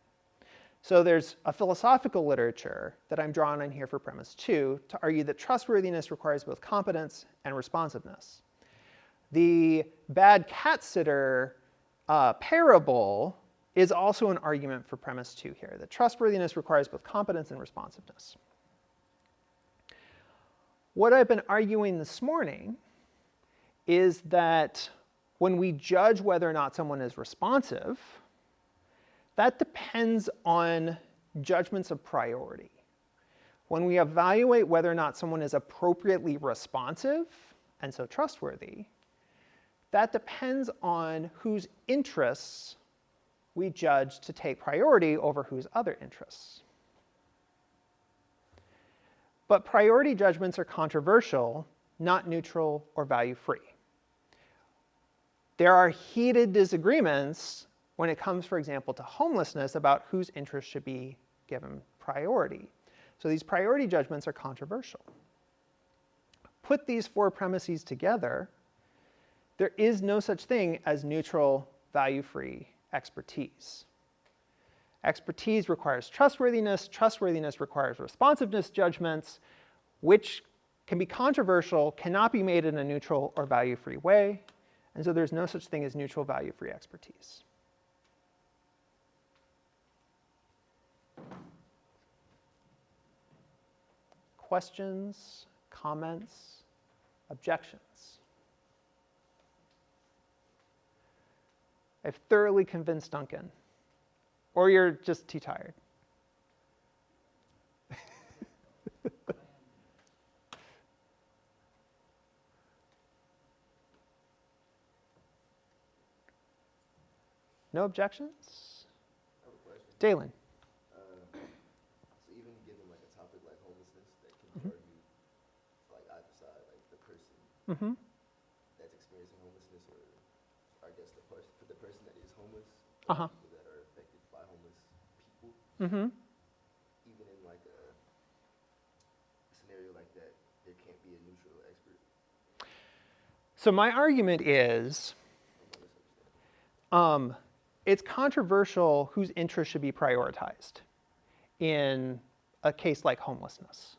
So there's a philosophical literature that I'm drawing on here for premise 2 to argue that trustworthiness requires both competence and responsiveness. The bad cat sitter parable is also an argument for premise 2 here, that trustworthiness requires both competence and responsiveness. What I've been arguing this morning is that when we judge whether or not someone is responsive, that depends on judgments of priority. When we evaluate whether or not someone is appropriately responsive, and so trustworthy, that depends on whose interests we judge to take priority over whose other interests. But priority judgments are controversial, not neutral or value-free. There are heated disagreements when it comes, for example, to homelessness about whose interests should be given priority. So these priority judgments are controversial. Put these 4 premises together, there is no such thing as neutral, value-free expertise. Expertise requires trustworthiness. Trustworthiness requires responsiveness judgments, which can be controversial, cannot be made in a neutral or value-free way. And so there's no such thing as neutral, value-free expertise. Questions, comments, objections? I've thoroughly convinced Duncan. Or you're just too tired. No objections? I have a question. Dalen. So even given like a topic like homelessness that can be argued for like either side, like the person that's experiencing homelessness, or I guess the person that is homeless, or people that are affected by homeless people, even in like a scenario like that, there can't be a neutral expert. So my argument is, it's controversial whose interests should be prioritized in a case like homelessness.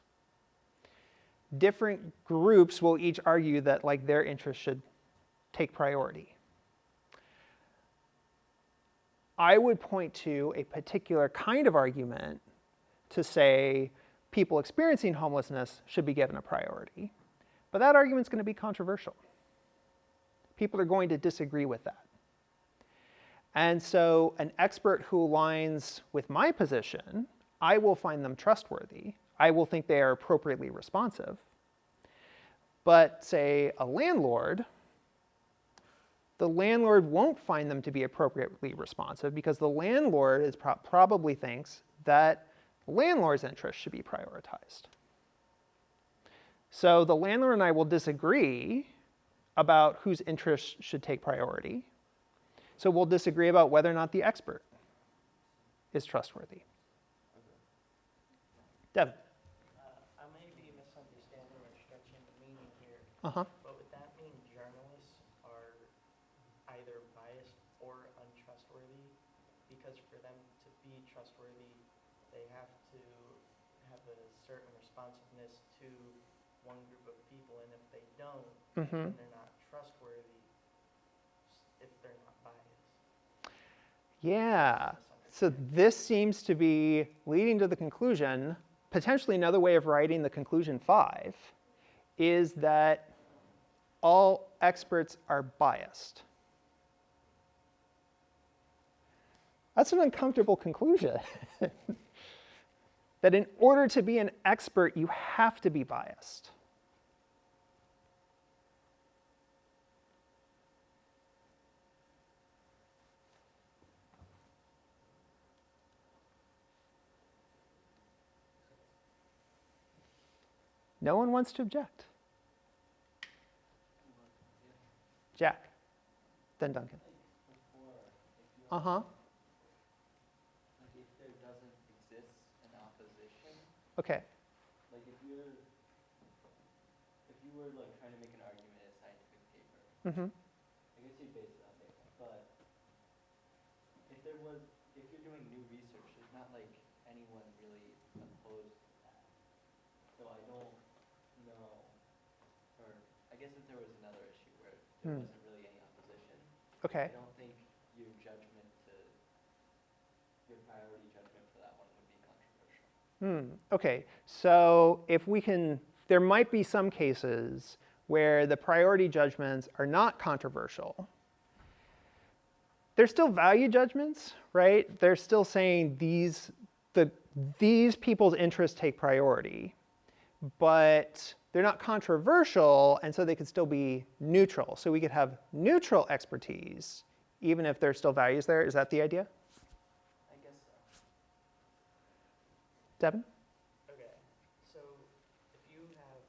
Different groups will each argue that like their interests should take priority. I would point to a particular kind of argument to say people experiencing homelessness should be given a priority. But that argument's going to be controversial. People are going to disagree with that. And so an expert who aligns with my position, I will find them trustworthy. I will think they are appropriately responsive. But say a landlord, the landlord won't find them to be appropriately responsive because the landlord is probably thinks that the landlord's interests should be prioritized. So the landlord and I will disagree about whose interests should take priority. So we'll disagree about whether or not the expert is trustworthy. Devin. I may be misunderstanding or stretching the meaning here, Uh-huh. but would that mean journalists are either biased or untrustworthy? Because for them to be trustworthy, they have to have a certain responsiveness to one group of people, and if they don't, then they're not trustworthy if they're not biased. Yeah. So this seems to be leading to the conclusion, potentially another way of writing the conclusion 5, is that all experts are biased. That's an uncomfortable conclusion. That in order to be an expert, you have to be biased. No one wants to object. Jack, then Duncan. Uh-huh. Like if there doesn't exist an opposition, Okay. like if you're you were like trying to make an argument in a scientific paper, Mm-hmm. I guess you base it on data, but if you're doing new research, there's not like anyone really opposed to that. So I don't know, or I guess if there was another issue where there Hmm. wasn't really any opposition, Okay. I don't think your priority judgment for that one would be controversial. Okay, so if we can, there might be some cases where the priority judgments are not controversial. They're still value judgments, right? They're still saying these people's interests take priority, but they're not controversial, and so they could still be neutral. So we could have neutral expertise, even if there's still values there. Is that the idea? I guess so. Devin? Okay, so if you have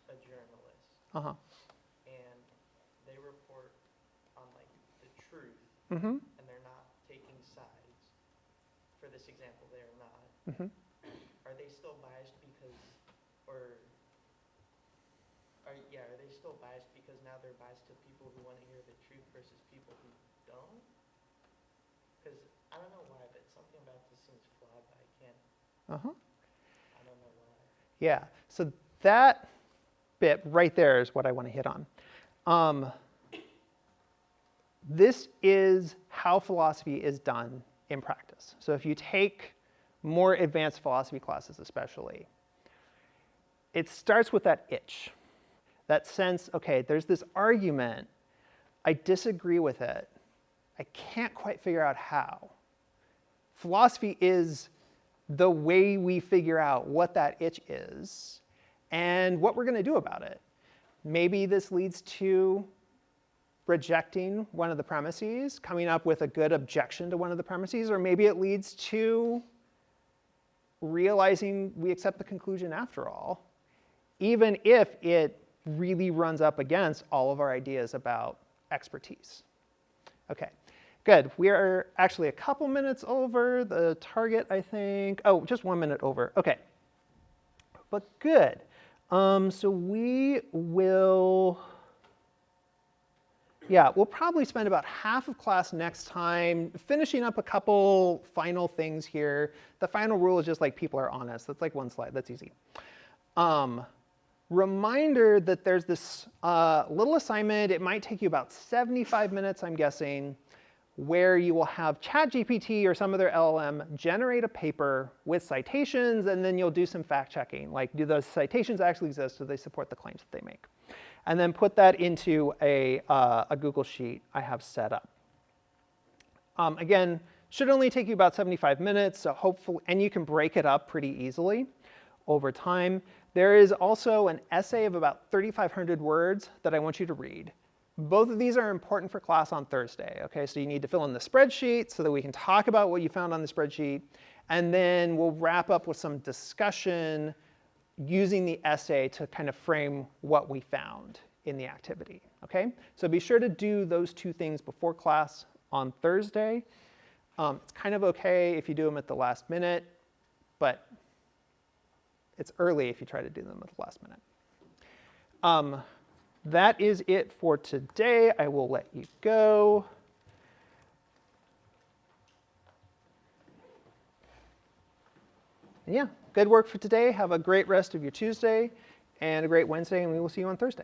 a journalist Uh-huh. and they report on like the truth Mm-hmm. and they're not taking sides, for this example, they are not, Mm-hmm. are they still biased because, or, are they still biased because now they're biased to people who want to hear the truth versus people who don't? Because I don't know why, but something about this seems flawed, but I can't, Uh-huh. I don't know why. Yeah, so that bit right there is what I want to hit on. This is how philosophy is done in practice. So if you take more advanced philosophy classes especially, it starts with that itch, that sense, okay, there's this argument, I disagree with it, I can't quite figure out how. Philosophy is the way we figure out what that itch is and what we're going to do about it. Maybe this leads to rejecting one of the premises, coming up with a good objection to one of the premises, or maybe it leads to realizing we accept the conclusion after all, even if it really runs up against all of our ideas about expertise. Okay, good. We are actually a couple minutes over the target, I think. Oh, just 1 minute over. Okay, but good. So we will, we'll probably spend about half of class next time finishing up a couple final things here. The final rule is just like people are honest. That's like one slide. That's easy. Reminder that there's this little assignment. It might take you about 75 minutes, I'm guessing, where you will have ChatGPT or some other LLM generate a paper with citations, and then you'll do some fact checking. Like, do those citations actually exist? Do they support the claims that they make? And then put that into a Google Sheet I have set up. Again, should only take you about 75 minutes, so hopefully, and you can break it up pretty easily over time. There is also an essay of about 3,500 words that I want you to read. Both of these are important for class on Thursday, okay? So you need to fill in the spreadsheet so that we can talk about what you found on the spreadsheet, and then we'll wrap up with some discussion using the essay to kind of frame what we found in the activity, okay? So be sure to do those two things before class on Thursday. It's kind of okay if you do them at the last minute, but it's early if you try to do them at the last minute. That is it for today. I will let you go. And yeah, good work for today. Have a great rest of your Tuesday and a great Wednesday, and we will see you on Thursday.